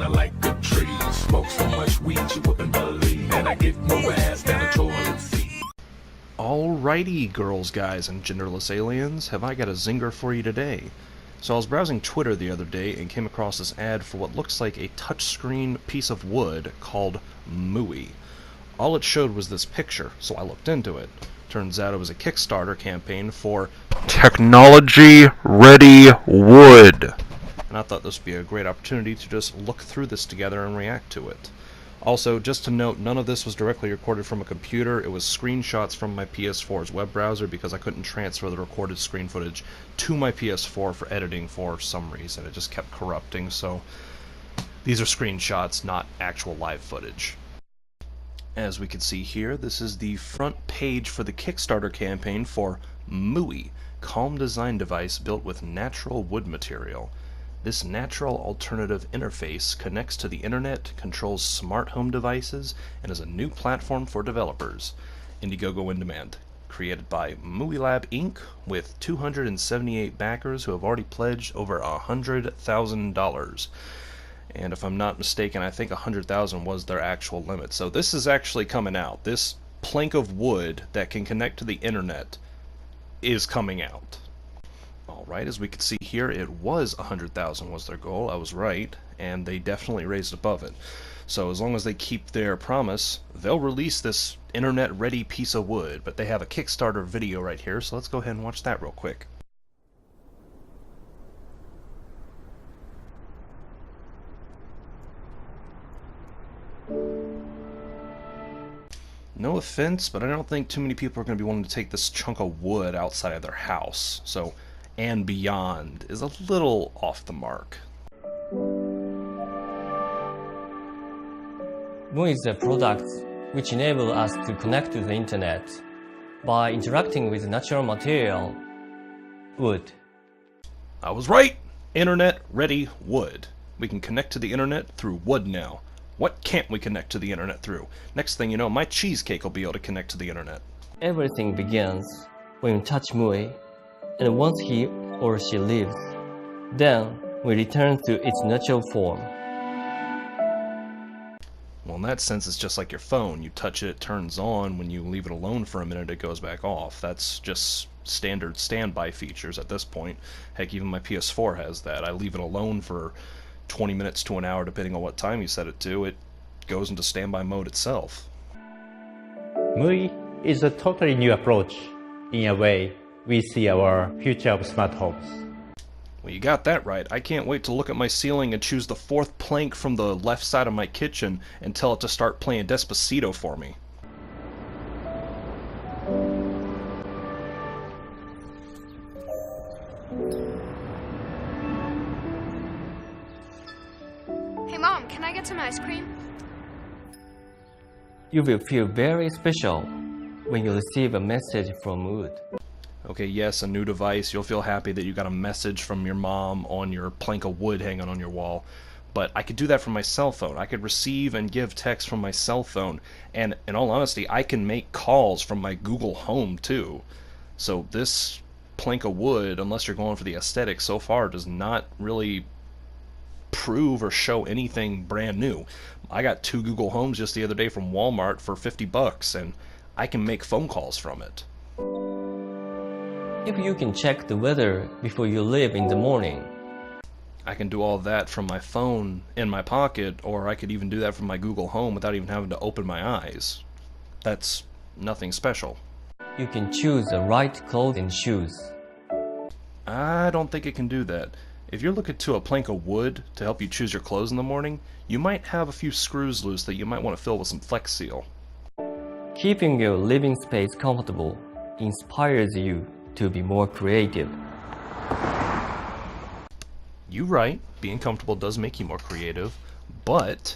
like good trees. Smoke so much weed you wouldn't believe. And I get more ass than a toilet seat. Alrighty, girls, guys, and genderless aliens, have I got a zinger for you today. So I was browsing Twitter the other day and came across this ad for what looks like a touchscreen piece of wood called Mooey. All it showed was this picture, so I looked into it. Turns out it was a Kickstarter campaign for technology-ready wood. And I thought this would be a great opportunity to just look through this together and react to it. Also, just to note, none of this was directly recorded from a computer. It was screenshots from my PS4's web browser because I couldn't transfer the recorded screen footage to my PS4 for editing for some reason. It just kept corrupting, so these are screenshots, not actual live footage. As we can see here, this is the front page for the Kickstarter campaign for Mooey, calm design device built with natural wood material. This natural alternative interface connects to the internet, controls smart home devices, and is a new platform for developers. Indiegogo in demand. Created by Mooey Lab Inc. with 278 backers who have already pledged over $100,000. And if I'm not mistaken, I think 100,000 was their actual limit. So this is actually coming out. This plank of wood that can connect to the internet is coming out. Alright, as we can see here, it was 100,000 was their goal. I was right, and they definitely raised above it. So as long as they keep their promise, they'll release this internet-ready piece of wood. But they have a Kickstarter video right here, so let's go ahead and watch that real quick. No offense, but I don't think too many people are going to be wanting to take this chunk of wood outside of their house. So, and beyond is a little off the mark. Mooey is a product which enables us to connect to the internet by interacting with natural material, wood. I was right! Internet-ready wood. We can connect to the internet through wood now. What can't we connect to the internet through? Next thing you know, my cheesecake will be able to connect to the internet. Everything begins when you touch Mooey, and once he or she leaves, then we return to its natural form. Well, in that sense, it's just like your phone. You touch it, it turns on. When you leave it alone for a minute, it goes back off. That's just standard standby features at this point. Heck, even my PS4 has that. I leave it alone for 20 minutes to an hour, depending on what time you set it to. It goes into standby mode itself. Mooey is a totally new approach. In a way, we see our future of smart homes. Well, you got that right. I can't wait to look at my ceiling and choose the fourth plank from the left side of my kitchen and tell it to start playing Despacito for me. Hey Mom, can I get some ice cream? You will feel very special when you receive a message from wood. Okay, yes, a new device. You'll feel happy that you got a message from your mom on your plank of wood hanging on your wall. But I could do that from my cell phone. I could receive and give text from my cell phone. And in all honesty, I can make calls from my Google Home too. So this plank of wood, unless you're going for the aesthetic, so far does not really prove or show anything brand new. I got 2 Google Homes just the other day from Walmart for 50 bucks, and I can make phone calls from it. If you can check the weather before you leave in the morning, I can do all that from my phone in my pocket, or I could even do that from my Google Home without even having to open my eyes. That's nothing special. you can choose the right clothes and shoes. I don't think it can do that. If you're looking to a plank of wood to help you choose your clothes in the morning, you might have a few screws loose that you might want to fill with some Flex Seal. Keeping your living space comfortable inspires you to be more creative. You're right, being comfortable does make you more creative, but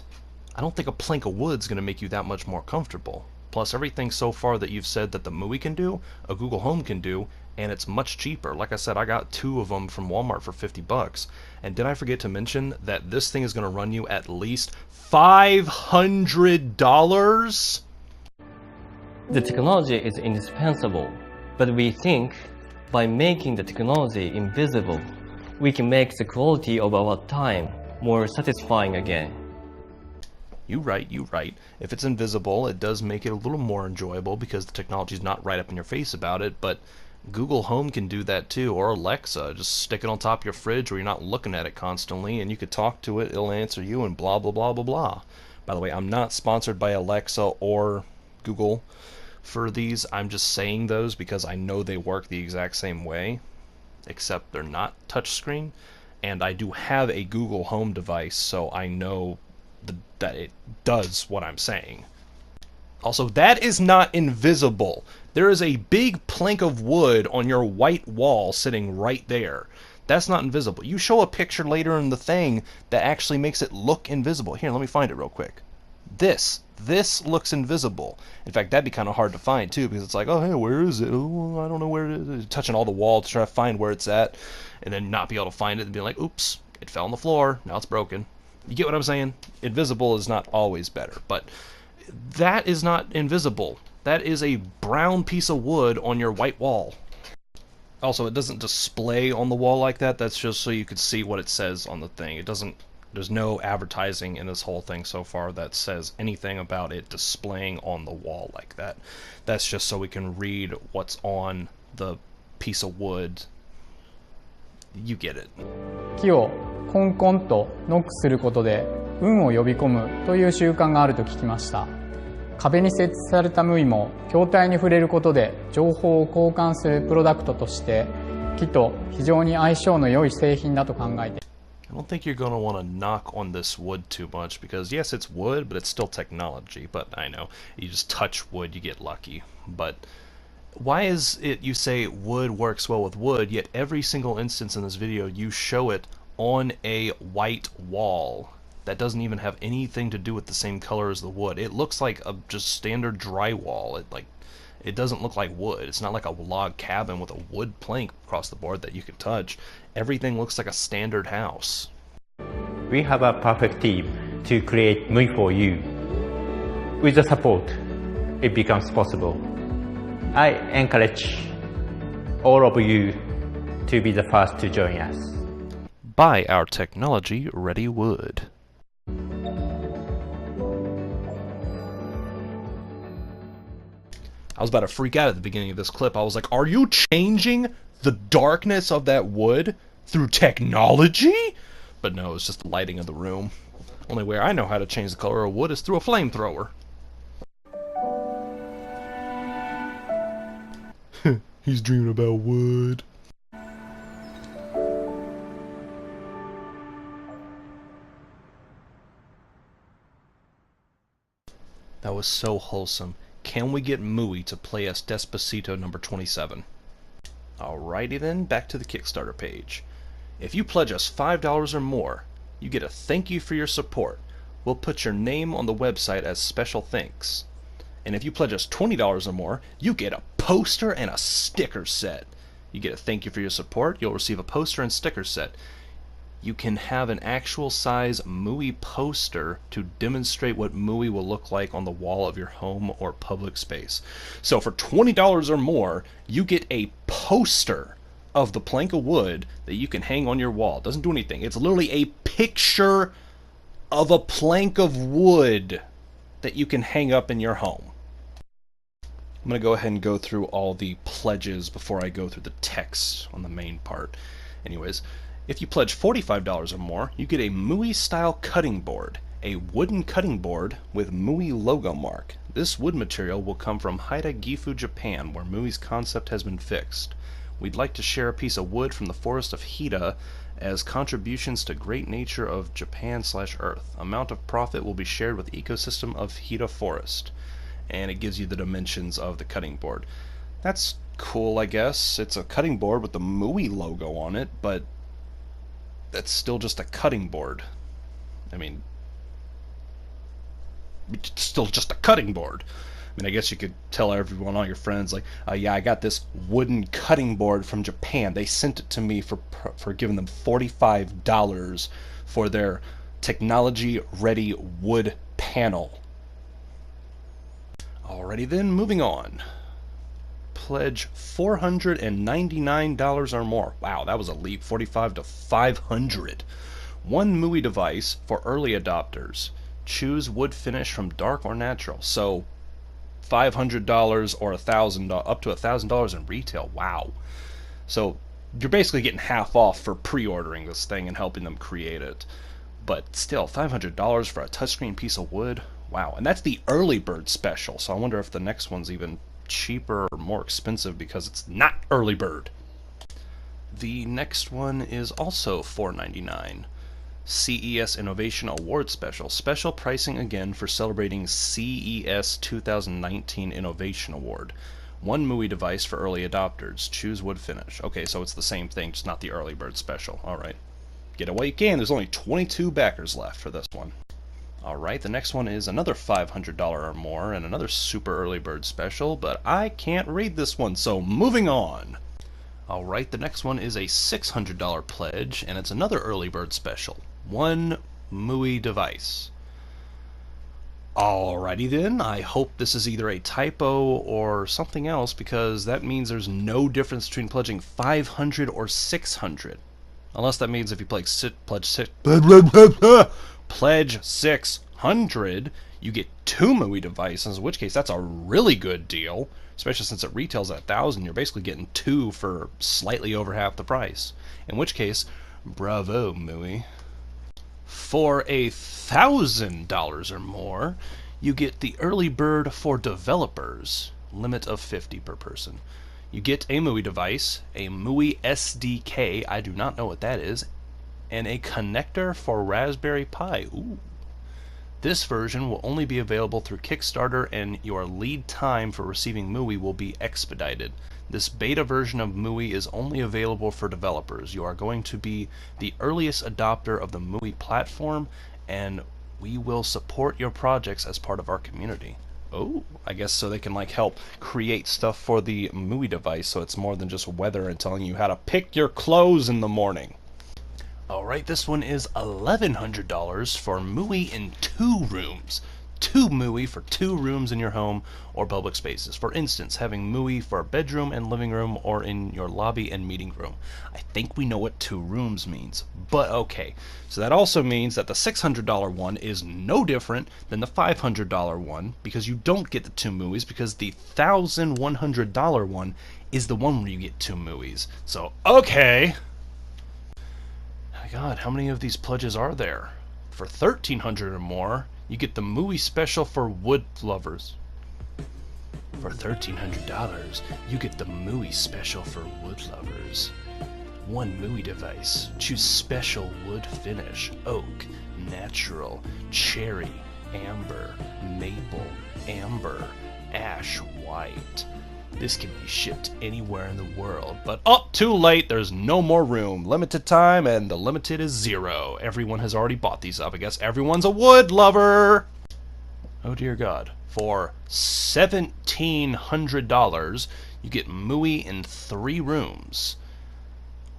I don't think a plank of wood's going to make you that much more comfortable. Plus, everything so far that you've said that the Mooey can do, a Google Home can do, and it's much cheaper. Like I said, I got 2 of them from Walmart for 50 bucks. And did I forget to mention that this thing is going to run you at least $500? The technology is indispensable, but we think by making the technology invisible, we can make the quality of our time more satisfying again. You right. If it's invisible, it does make it a little more enjoyable because the technology's not right up in your face about it, but Google Home can do that too, or Alexa. Just stick it on top of your fridge where you're not looking at it constantly, and you could talk to it, it'll answer you, and blah, blah, blah, blah, blah. By the way, I'm not sponsored by Alexa or Google for these. I'm just saying those because I know they work the exact same way, except they're not touchscreen, and I do have a Google Home device, so I know that it does what I'm saying. Also, that is not invisible. There is a big plank of wood on your white wall sitting right there. That's not invisible. You show a picture later in the thing that actually makes it look invisible. Here, let me find it real quick. This looks invisible. In fact, that'd be kind of hard to find too, because it's like, oh, hey, where is it? Oh, I don't know where it is. Touching all the wall to try to find where it's at, and then not be able to find it and be like, oops, it fell on the floor. Now it's broken. You get what I'm saying? Invisible is not always better, but that is not invisible. That is a brown piece of wood on your white wall. Also, it doesn't display on the wall like that. That's just so you can see what it says on the thing. It doesn't. There's no advertising in this whole thing so far that says anything about it displaying on the wall like that. That's just so we can read what's on the piece of wood. You get it. 木をコンコンとノックすることで運を呼び込むという習慣があると聞きました。壁に設置されたムイも筐体に触れることで情報を交換するプロダクトとして木と非常に相性の良い製品だと考えて I don't think you're going to want to knock on this wood too much because yes, it's wood, but it's still technology. But I know, you just touch wood, you get lucky. But why is it you say wood works well with wood, yet every single instance in this video you show it on a white wall that doesn't even have anything to do with the same color as the wood? It looks like a just standard drywall. It doesn't look like wood. It's not like a log cabin with a wood plank across the board that you can touch. Everything looks like a standard house. We have a perfect team to create MUI for you. With the support, it becomes possible. I encourage all of you to be the first to join us. Buy our technology-ready wood. I was about to freak out at the beginning of this clip. I was like, are you changing the darkness of that wood through technology? But no, it's just the lighting of the room. Only way I know how to change the color of wood is through a flamethrower. He's dreaming about wood. That was so wholesome. Can we get MUI to play us Despacito number 27? Alrighty then, back to the Kickstarter page. If you pledge us $5 or more, you get a thank you for your support. We'll put your name on the website as special thanks. And if you pledge us $20 or more, you get a poster and a sticker set. You get a thank you for your support, you'll receive a poster and sticker set. You can have an actual size MUI poster to demonstrate what MUI will look like on the wall of your home or public space. So for $20 or more, you get a poster of the plank of wood that you can hang on your wall. It doesn't do anything. It's literally a picture of a plank of wood that you can hang up in your home. I'm going to go ahead and go through all the pledges before I go through the text on the main part. Anyways, if you pledge $45 or more, you get a MUI-style cutting board, a wooden cutting board with MUI logo mark. This wood material will come from Haida, Gifu, Japan, where MUI's concept has been fixed. We'd like to share a piece of wood from the forest of Hida as contributions to great nature of Japan/Earth. Amount of profit will be shared with ecosystem of Hida forest. And it gives you the dimensions of the cutting board. That's cool, I guess. It's a cutting board with the MUI logo on it, but that's still just a cutting board. I mean, it's still just a cutting board. I mean, I guess you could tell everyone, all your friends, like, yeah, I got this wooden cutting board from Japan. They sent it to me for giving them $45 for their technology-ready wood panel. Alrighty then, moving on. Pledge $499 or more. Wow, that was a leap. 45 to 500. One MUI device for early adopters. Choose wood finish from dark or natural. So $500 or $1,000, up to $1,000 in retail. Wow. So you're basically getting half off for pre-ordering this thing and helping them create it. But still, $500 for a touchscreen piece of wood? Wow. And that's the early bird special, so I wonder if the next one's even cheaper or more expensive because it's not early bird. The next one is also $4.99. CES Innovation Award Special. Special pricing again for celebrating CES 2019 Innovation Award. One MUI device for early adopters. Choose wood finish. Okay, so it's the same thing, just not the early bird special. Alright. Get it while you can. There's only 22 backers left for this one. Alright, the next one is another $500 or more and another super early bird special, but I can't read this one, so moving on. Alright, the next one is a $600 pledge, and it's another early bird special. One MUI device. Alrighty then, I hope this is either a typo or something else, because that means there's no difference between pledging 500 or 600. Unless that means if you pledge 600, you get 2 MUI devices, in which case that's a really good deal, especially since it retails at $1,000. You're basically getting 2 for slightly over half the price. In which case, bravo MUI. For $1,000 or more, you get the early bird for developers, limit of 50 per person. You get a MUI device, a MUI SDK, I do not know what that is, and a connector for Raspberry Pi. Ooh. This version will only be available through Kickstarter, and your lead time for receiving MUI will be expedited. This beta version of MUI is only available for developers. You are going to be the earliest adopter of the MUI platform, and we will support your projects as part of our community. Oh, I guess so they can like help create stuff for the MUI device, so it's more than just weather and telling you how to pick your clothes in the morning. Alright, this one is $1,100 for MUI in 2 rooms. 2 MUI for 2 rooms in your home or public spaces. For instance, having MUI for a bedroom and living room or in your lobby and meeting room. I think we know what 2 rooms means, but okay. So that also means that the $600 one is no different than the $500 one, because you don't get the 2 MUIs, because the $1,100 one is the one where you get 2 MUIs. So, okay. My God, how many of these pledges are there? For $1,300 or more, you get the MUI special for wood lovers. For $1,300, you get the MUI special for wood lovers. One MUI device. Choose special wood finish. Oak, natural, cherry, amber, maple, amber, ash white. This can be shipped anywhere in the world, but too late, there's no more room. Limited time, and the limited is 0. Everyone has already bought these up. I guess everyone's a wood lover! Oh dear God. For $1,700, you get MUI in 3 rooms.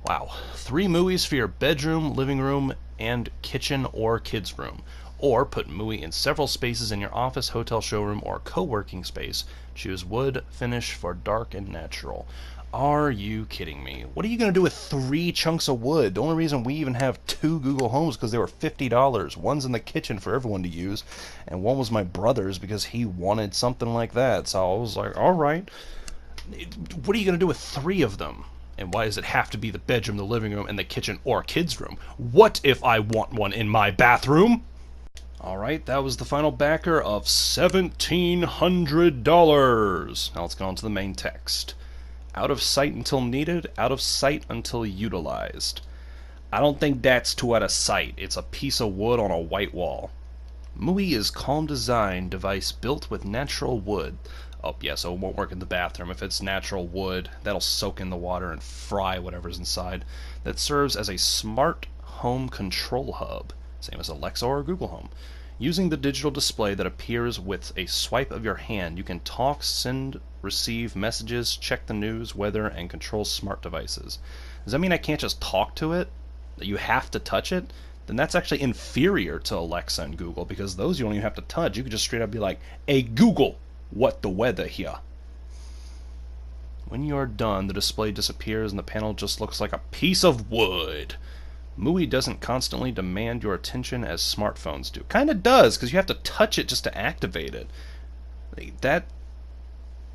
Wow. 3 MUIs for your bedroom, living room, and kitchen or kids' room. Or put MUI in several spaces in your office, hotel, showroom, or co-working space. Choose wood finish for dark and natural. Are you kidding me? What are you going to do with 3 chunks of wood? The only reason we even have 2 Google Homes because they were $50. One's in the kitchen for everyone to use, and one was my brother's because he wanted something like that. So I was like, alright. What are you going to do with 3 of them? And why does it have to be the bedroom, the living room, and the kitchen or kids' room? What if I want one in my bathroom? Alright, that was the final backer of $1,700. Now let's go on to the main text. Out of sight until needed, out of sight until utilized. I don't think that's too out of sight. It's a piece of wood on a white wall. MUI is calm design device built with natural wood. Oh yeah, so it won't work in the bathroom. If it's natural wood, that'll soak in the water and fry whatever's inside. That serves as a smart home control hub. Same as Alexa or Google Home. Using the digital display that appears with a swipe of your hand, you can talk, send, receive messages, check the news, weather, and control smart devices. Does that mean I can't just talk to it? That you have to touch it? Then that's actually inferior to Alexa and Google, because those you don't even have to touch. You could just straight up be like, "Hey Google, what the weather here?" When you are done, the display disappears and the panel just looks like a piece of wood. MUI doesn't constantly demand your attention as smartphones do. Kind of does, because you have to touch it just to activate it.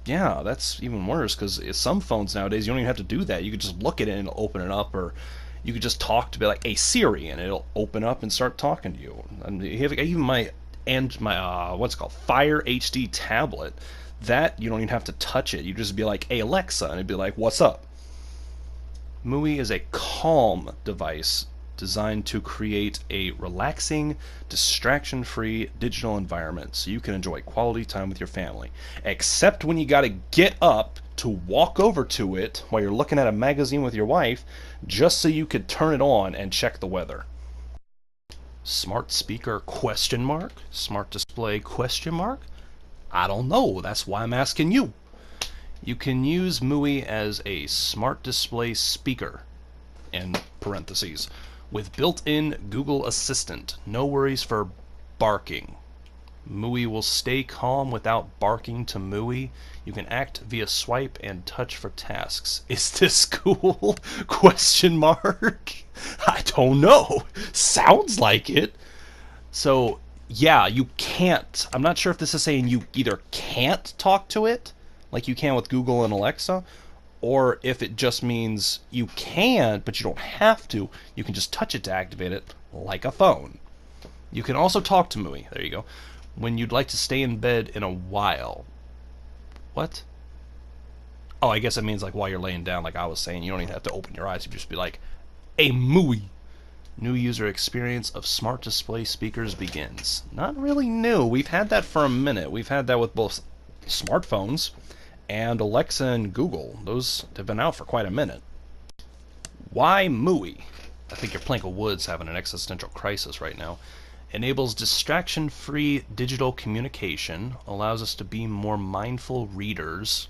Yeah, that's even worse, because some phones nowadays, you don't even have to do that. You could just look at it and it'll open it up, or you could just talk to be like, hey Siri, and it'll open up and start talking to you. And even my what's it called, Fire HD tablet, that you don't even have to touch it. You just be like, hey Alexa, and it'd be like, what's up? MUI is a calm device designed to create a relaxing, distraction-free digital environment so you can enjoy quality time with your family. Except when you gotta get up to walk over to it while you're looking at a magazine with your wife just so you could turn it on and check the weather. Smart speaker question mark? Smart display question mark? I don't know, that's why I'm asking you. You can use MUI as a smart display speaker, in parentheses, with built-in Google Assistant. No worries for barking. MUI will stay calm without barking to MUI. You can act via swipe and touch for tasks. Is this cool? Question mark? I don't know. Sounds like it. So, yeah, you can't. I'm not sure if this is saying you either can't talk to it, like you can with Google and Alexa, or if it just means you can, but you don't have to. You can just touch it to activate it, like a phone. You can also talk to MUI, there you go, when you'd like to stay in bed in a while. What? Oh, I guess it means like while you're laying down, like I was saying. You don't even have to open your eyes. You just be like, hey MUI. New user experience of smart display speakers begins. Not really new. We've had that for a minute. We've had that with both smartphones and Alexa and Google. Those have been out for quite a minute. Why MUI? I think your plank of wood's having an existential crisis right now. Enables distraction-free digital communication, allows us to be more mindful readers,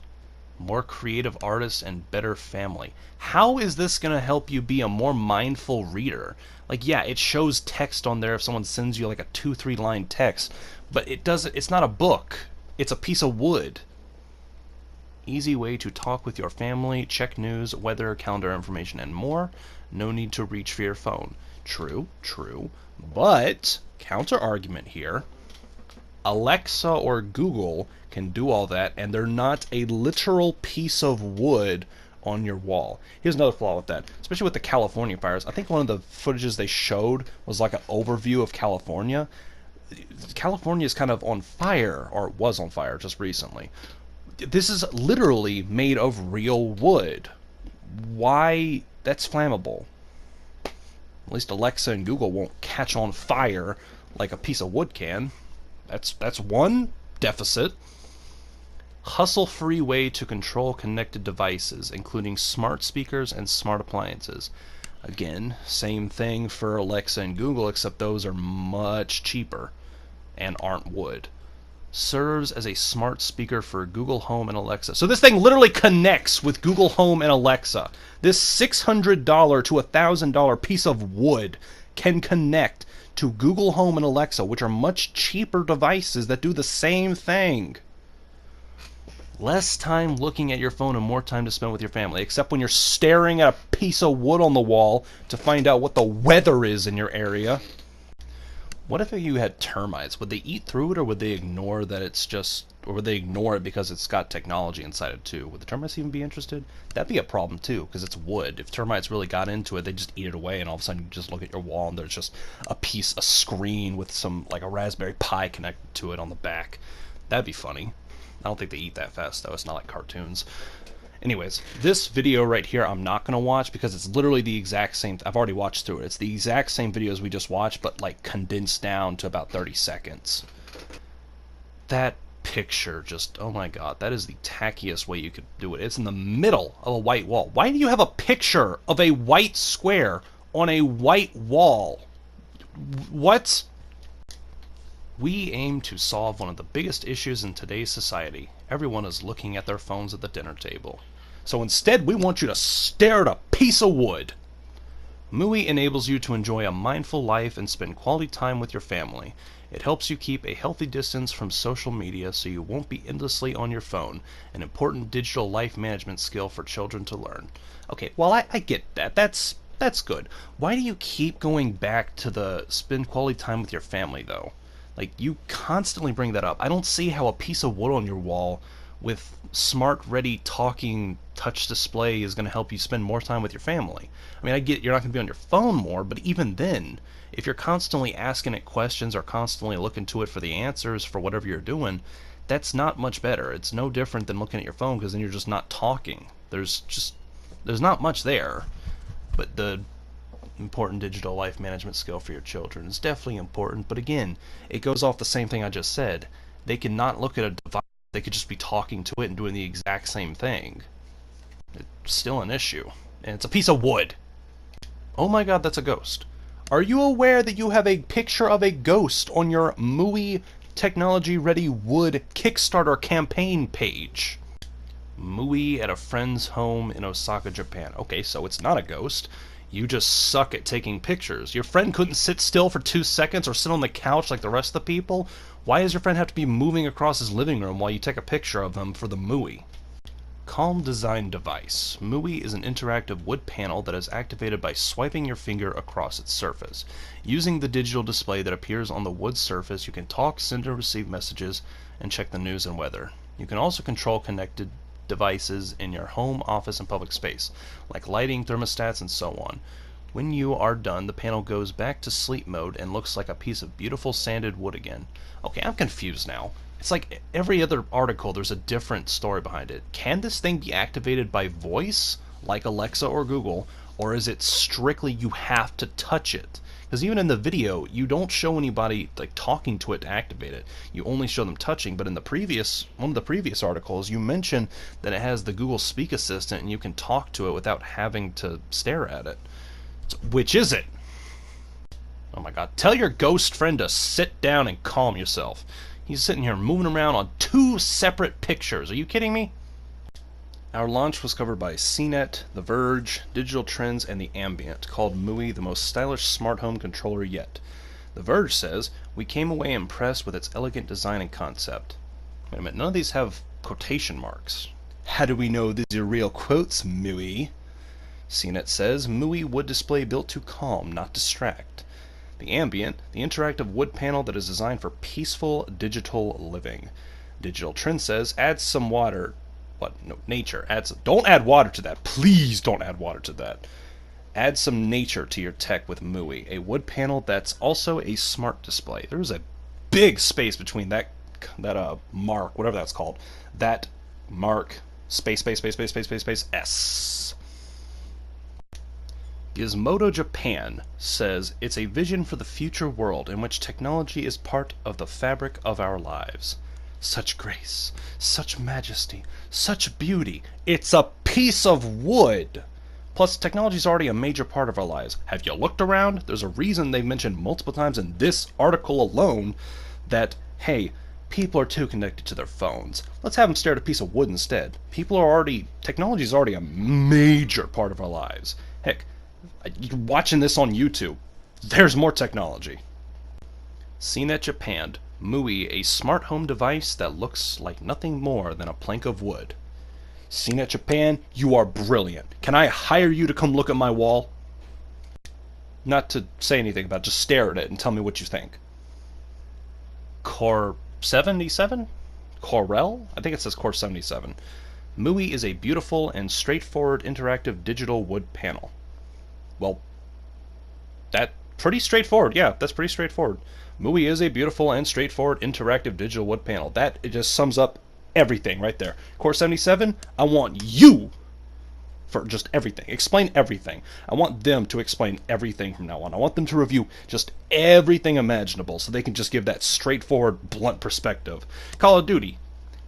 more creative artists, and better family. How is this going to help you be a more mindful reader? Like, yeah, it shows text on there if someone sends you like a 2-3 line text, but it's not a book. It's a piece of wood. Easy way to talk with your family, check news, weather, calendar information, and more. No need to reach for your phone. True, true. But, counter argument here, Alexa or Google can do all that, and they're not a literal piece of wood on your wall. Here's another flaw with that, especially with the California fires. I think one of the footages they showed was like an overview of California. California is kind of on fire, or was on fire just recently. This is literally made of real wood. Why? That's flammable. At least Alexa and Google won't catch on fire like a piece of wood can. That's one deficit. Hustle-free way to control connected devices, including smart speakers and smart appliances. Again, same thing for Alexa and Google, except those are much cheaper and aren't wood. Serves as a smart speaker for Google Home and Alexa. So this thing literally connects with Google Home and Alexa. This $600 to $1,000 piece of wood can connect to Google Home and Alexa, which are much cheaper devices that do the same thing. Less time looking at your phone and more time to spend with your family, except when you're staring at a piece of wood on the wall to find out what the weather is in your area. What if you had termites? Would they eat through it, or would they ignore that it's just, or would they ignore it because it's got technology inside it too? Would the termites even be interested? That'd be a problem too, because it's wood. If termites really got into it, they'd just eat it away, and all of a sudden you just look at your wall and there's just a screen with some, like a Raspberry Pi connected to it on the back. That'd be funny. I don't think they eat that fast though. It's not like cartoons. Anyways, this video right here I'm not going to watch because it's literally the exact same. I've already watched through it. It's the exact same videos we just watched, but like condensed down to about 30 seconds. That picture just, oh my god, that is the tackiest way you could do it. It's in the middle of a white wall. Why do you have a picture of a white square on a white wall? What? We aim to solve one of the biggest issues in today's society. Everyone is looking at their phones at the dinner table. So instead, we want you to stare at a piece of wood. MUI enables you to enjoy a mindful life and spend quality time with your family. It helps you keep a healthy distance from social media so you won't be endlessly on your phone, an important digital life management skill for children to learn. Okay, well, I get that. That's That's good. Why do you keep going back to the spend quality time with your family, though? Like, you constantly bring that up. I don't see how a piece of wood on your wall with smart, ready, talking touch display is going to help you spend more time with your family. I mean, I get you're not going to be on your phone more, but even then, if you're constantly asking it questions or constantly looking to it for the answers for whatever you're doing, that's not much better. It's no different than looking at your phone, because then you're just not talking. There's not much there. But the important digital life management skill for your children is definitely important, but again, it goes off the same thing I just said. They cannot look at a device, they could just be talking to it and doing the exact same thing. It's still an issue. And it's a piece of wood. Oh my god, that's a ghost. Are you aware that you have a picture of a ghost on your MUI Technology Ready Wood Kickstarter campaign page? MUI at a friend's home in Osaka, Japan. Okay, so it's not a ghost. You just suck at taking pictures. Your friend couldn't sit still for 2 seconds or sit on the couch like the rest of the people? Why does your friend have to be moving across his living room while you take a picture of them for the MUI? Calm Design Device. MUI is an interactive wood panel that is activated by swiping your finger across its surface. Using the digital display that appears on the wood surface, you can talk, send and receive messages, and check the news and weather. You can also control connected devices in your home, office, and public space, like lighting, thermostats, and so on. When you are done, the panel goes back to sleep mode and looks like a piece of beautiful sanded wood again. Okay, I'm confused now. It's like every other article, there's a different story behind it. Can this thing be activated by voice, like Alexa or Google, or is it strictly you have to touch it? Because even in the video, you don't show anybody like talking to it to activate it. You only show them touching. But in the one of the previous articles, you mentioned that it has the Google Speak Assistant and you can talk to it without having to stare at it. So, which is it? Oh my god. Tell your ghost friend to sit down and calm yourself. He's sitting here moving around on 2 separate pictures. Are you kidding me? Our launch was covered by CNET, The Verge, Digital Trends, and The Ambient, called MUI the most stylish smart home controller yet. The Verge says, we came away impressed with its elegant design and concept. Wait a minute, none of these have quotation marks. How do we know these are real quotes, MUI? CNET says, MUI wood display built to calm, not distract. The Ambient, the interactive wood panel that is designed for peaceful digital living. Digital Trend says, add some water. What? No, nature. Don't add water to that. Please don't add water to that. Add some nature to your tech with MUI, a wood panel that's also a smart display. There's a big space between that mark, whatever that's called. That mark, space, S. Gizmodo Japan says it's a vision for the future world in which technology is part of the fabric of our lives. Such grace, such majesty, such beauty. It's a piece of wood! Plus, technology is already a major part of our lives. Have you looked around? There's a reason they've mentioned multiple times in this article alone that, hey, people are too connected to their phones. Let's have them stare at a piece of wood instead. Technology is already a major part of our lives. Heck, you're watching this on YouTube. There's more technology. CNET Japan. MUI, a smart home device that looks like nothing more than a plank of wood. CNET Japan, you are brilliant. Can I hire you to come look at my wall? Not to say anything about it, just stare at it and tell me what you think. Core 77? Corel? I think it says Core 77. MUI is a beautiful and straightforward interactive digital wood panel. Well, that's pretty straightforward. Yeah, that's pretty straightforward. MUI is a beautiful and straightforward interactive digital wood panel. It just sums up everything right there. Core 77, I want you for just everything. Explain everything. I want them to explain everything from now on. I want them to review just everything imaginable so they can just give that straightforward, blunt perspective. Call of Duty,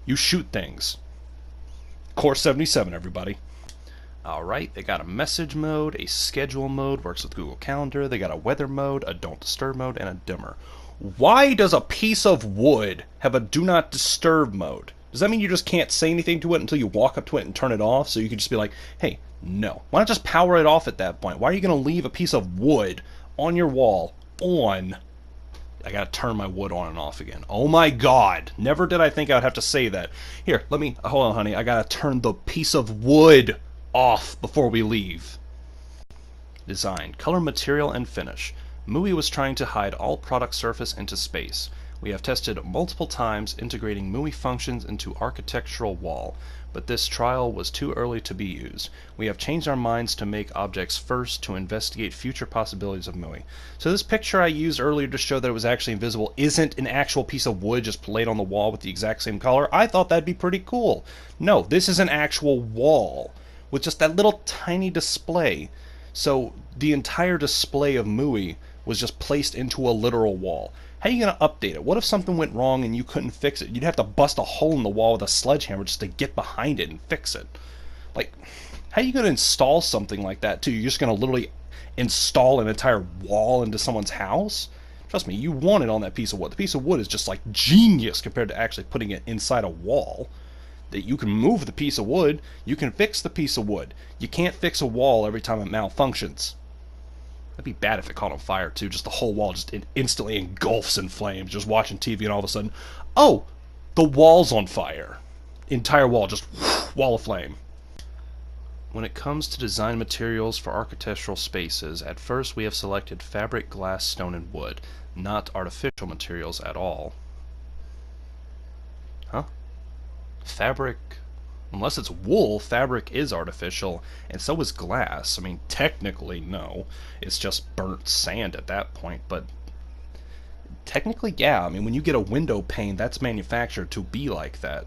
you shoot things. Core 77, everybody. Alright, they got a message mode, a schedule mode, works with Google Calendar, they got a weather mode, a don't disturb mode, and a dimmer. Why does a piece of wood have a do not disturb mode? Does that mean you just can't say anything to it until you walk up to it and turn it off? So you can just be like, hey, no. Why not just power it off at that point? Why are you going to leave a piece of wood on your wall on? I got to turn my wood on and off again. Oh my god. Never did I think I would have to say that. Here, hold on, honey. I got to turn the piece of wood off before we leave. Design, color, material, and finish. MUI was trying to hide all product surface into space. We have tested multiple times integrating MUI functions into architectural wall, but this trial was too early to be used. We have changed our minds to make objects first to investigate future possibilities of MUI. So this picture I used earlier to show that it was actually invisible isn't an actual piece of wood just laid on the wall with the exact same color. I thought that'd be pretty cool. No, this is an actual wall with just that little tiny display. So the entire display of MUI was just placed into a literal wall. How are you going to update it? What if something went wrong and you couldn't fix it? You'd have to bust a hole in the wall with a sledgehammer just to get behind it and fix it. Like, how are you going to install something like that too? You're just going to literally install an entire wall into someone's house? Trust me, you want it on that piece of wood. The piece of wood is just like genius compared to actually putting it inside a wall. That you can move the piece of wood, you can fix the piece of wood. You can't fix a wall every time it malfunctions. That'd be bad if it caught on fire too. Just the whole wall just instantly engulfs in flames. Just watching TV and all of a sudden, oh, the wall's on fire. Entire wall just wall of flame. When it comes to design materials for architectural spaces, at first we have selected fabric, glass, stone, and wood, not artificial materials at all. Huh? Fabric, unless it's wool, fabric is artificial, and so is glass. I mean, technically, no. It's just burnt sand at that point, but technically, yeah. I mean, when you get a window pane, that's manufactured to be like that.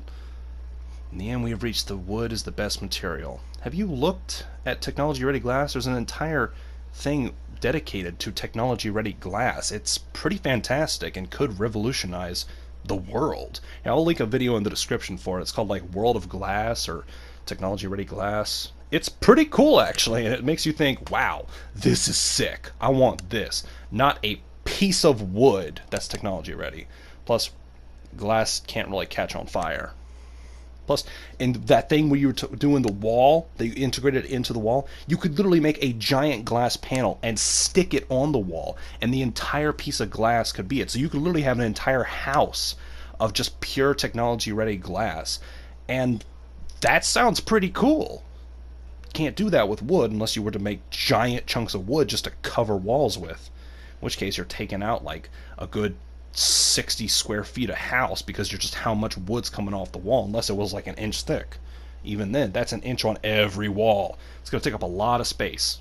In the end, we have reached the wood is the best material. Have you looked at technology-ready glass? There's an entire thing dedicated to technology-ready glass. It's pretty fantastic and could revolutionize the world. Now, I'll link a video in the description for it. It's called like World of Glass or Technology Ready Glass. It's pretty cool actually, and it makes you think, wow, this is sick. I want this. Not a piece of wood that's technology ready. Plus, glass can't really catch on fire. Plus, in that thing where you were doing the wall, that you integrated it into the wall, you could literally make a giant glass panel and stick it on the wall, and the entire piece of glass could be it. So you could literally have an entire house of just pure technology-ready glass, and that sounds pretty cool. Can't do that with wood unless you were to make giant chunks of wood just to cover walls with, in which case you're taking out like a good 60 square feet of house because you're just how much wood's coming off the wall, unless it was like an inch thick. Even then, that's an inch on every wall. It's going to take up a lot of space.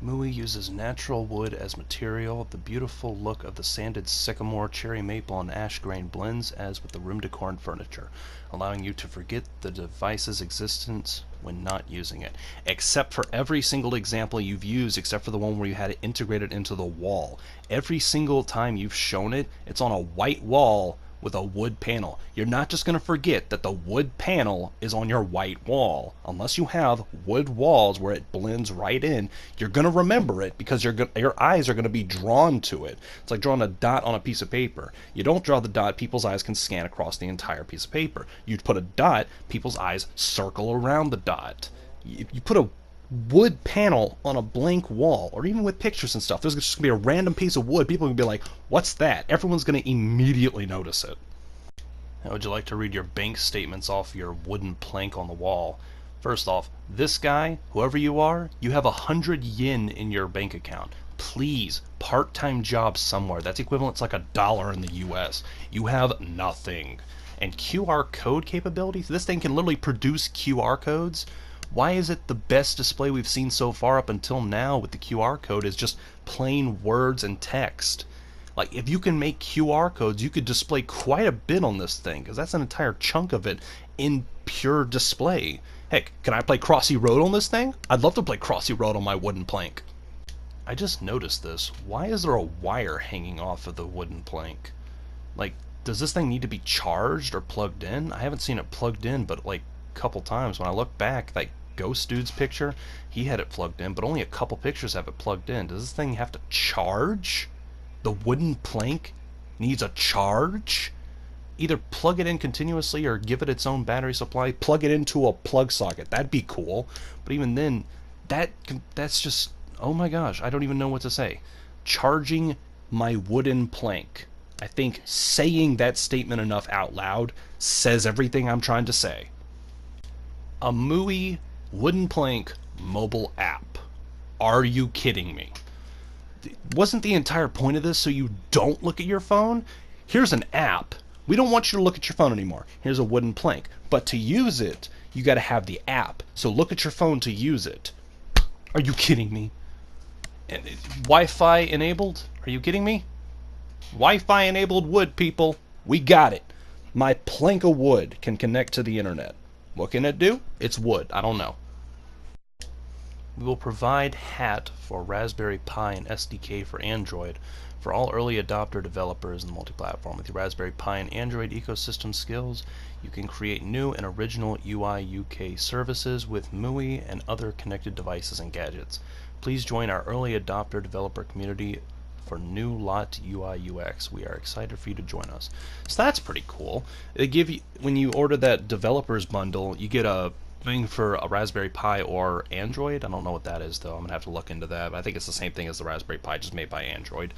MUI uses natural wood as material. The beautiful look of the sanded sycamore, cherry maple, and ash grain blends as with the room decor and furniture, allowing you to forget the device's existence when not using it. Except for every single example you've used, except for the one where you had it integrated into the wall. Every single time you've shown it, it's on a white wall with a wood panel. You're not just going to forget that the wood panel is on your white wall. Unless you have wood walls where it blends right in, you're going to remember it because your eyes are going to be drawn to it. It's like drawing a dot on a piece of paper. You don't draw the dot, people's eyes can scan across the entire piece of paper. You put a dot, people's eyes circle around the dot. You put a wood panel on a blank wall, or even with pictures and stuff, there's just going to be a random piece of wood. People are going to be like, what's that? Everyone's going to immediately notice it. How would you like to read your bank statements off your wooden plank on the wall? First off, this guy, whoever you are, you have 100 yen in your bank account. Please, part-time job somewhere. That's equivalent to like $1 in the US. You have nothing. And QR code capabilities? This thing can literally produce QR codes. Why is it the best display we've seen so far up until now with the QR code is just plain words and text? Like, if you can make QR codes, you could display quite a bit on this thing, because that's an entire chunk of it in pure display. Heck, can I play Crossy Road on this thing? I'd love to play Crossy Road on my wooden plank. I just noticed this. Why is there a wire hanging off of the wooden plank? Like, does this thing need to be charged or plugged in? I haven't seen it plugged in, but like a couple times when I look back, like Ghost Dude's picture, he had it plugged in, but only a couple pictures have it plugged in. Does this thing have to charge? The wooden plank needs a charge? Either plug it in continuously or give it its own battery supply. Plug it into a plug socket. That'd be cool. But even then, that's just, oh my gosh, I don't even know what to say. Charging my wooden plank. I think saying that statement enough out loud says everything I'm trying to say. A MUI wooden plank mobile app. Are you kidding me? Wasn't the entire point of this so you don't look at your phone? Here's an app. We don't want you to look at your phone anymore. Here's a wooden plank. But to use it, you got to have the app. So look at your phone to use it. Are you kidding me? And Wi-Fi enabled? Are you kidding me? Wi-Fi enabled wood, people. We got it. My plank of wood can connect to the internet. What can it do? It's wood. I don't know. We will provide HAT for Raspberry Pi and SDK for Android for all early adopter developers in the multi-platform. With your Raspberry Pi and Android ecosystem skills, you can create new and original UI UK services with MUI and other connected devices and gadgets. Please join our early adopter developer community for new lot UI UX. We are excited for you to join us. So that's pretty cool. They give you, when you order that developers bundle, you get a thing for a Raspberry Pi or Android. I don't know what that is though. I'm gonna have to look into that. But I think it's the same thing as the Raspberry Pi, just made by Android.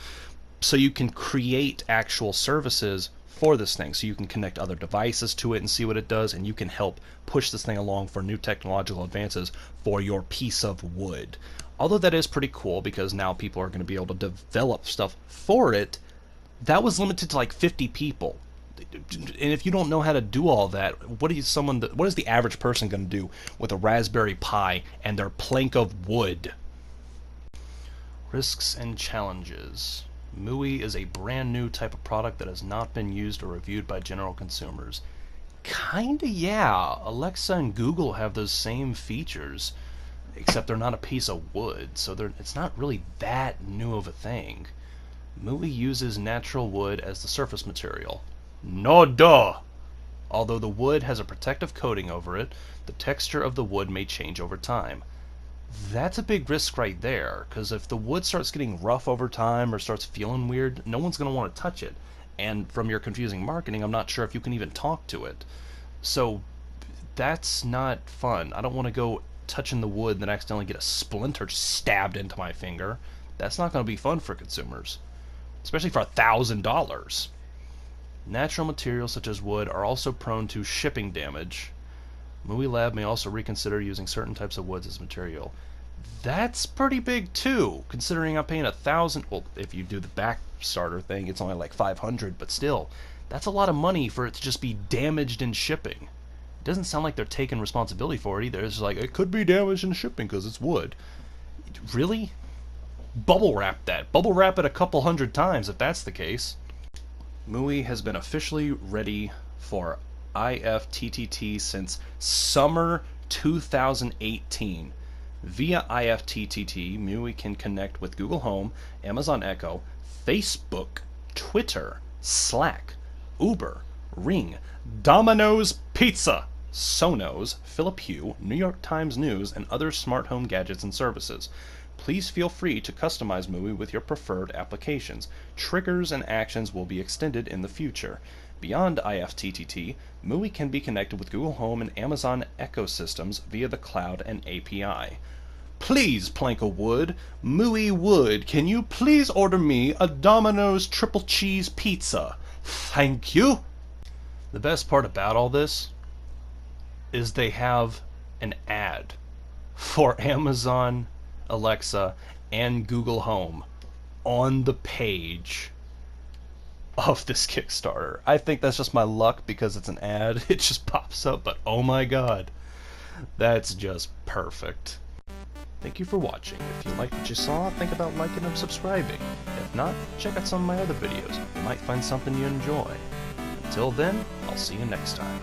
So you can create actual services for this thing. So you can connect other devices to it and see what it does, and you can help push this thing along for new technological advances for your piece of wood. Although that is pretty cool because now people are going to be able to develop stuff for it. That was limited to like 50 people. And if you don't know how to do all that, what is the average person going to do with a Raspberry Pi and their plank of wood? Risks and challenges. MUI is a brand new type of product that has not been used or reviewed by general consumers. Kinda, yeah. Alexa and Google have those same features, except they're not a piece of wood, so it's not really that new of a thing. MUI uses natural wood as the surface material. No duh! Although the wood has a protective coating over it, the texture of the wood may change over time. That's a big risk right there, because if the wood starts getting rough over time or starts feeling weird, no one's going to want to touch it. And from your confusing marketing, I'm not sure if you can even talk to it. So that's not fun. I don't want to go touching the wood and then accidentally get a splinter stabbed into my finger. That's not going to be fun for consumers, especially for $1,000. Natural materials such as wood are also prone to shipping damage. MUI Lab may also reconsider using certain types of woods as material. That's pretty big too, considering I'm paying $1,000. Well, if you do the back starter thing, it's only like $500, but still, that's a lot of money for it to just be damaged in shipping. It doesn't sound like they're taking responsibility for it either. It's just like, it could be damaged in shipping because it's wood. Really? Bubble wrap that. Bubble wrap it a couple hundred times if that's the case. MUI has been officially ready for IFTTT since summer 2018. Via IFTTT, MUI can connect with Google Home, Amazon Echo, Facebook, Twitter, Slack, Uber, Ring, Domino's Pizza, Sonos, Philip Hue, New York Times News, and other smart home gadgets and services. Please feel free to customize MUI with your preferred applications. Triggers and actions will be extended in the future. Beyond IFTTT, MUI can be connected with Google Home and Amazon Echo systems via the cloud and API. Please, plank of wood, MUI Wood, can you please order me a Domino's triple cheese pizza? Thank you. The best part about all this is they have an ad for Amazon Alexa and Google Home on the page of this Kickstarter. I think that's just my luck because it's an ad. It just pops up, but oh my god, that's just perfect. Thank you for watching. If you liked what you saw, think about liking and subscribing. If not, check out some of my other videos. You might find something you enjoy. Until then, I'll see you next time.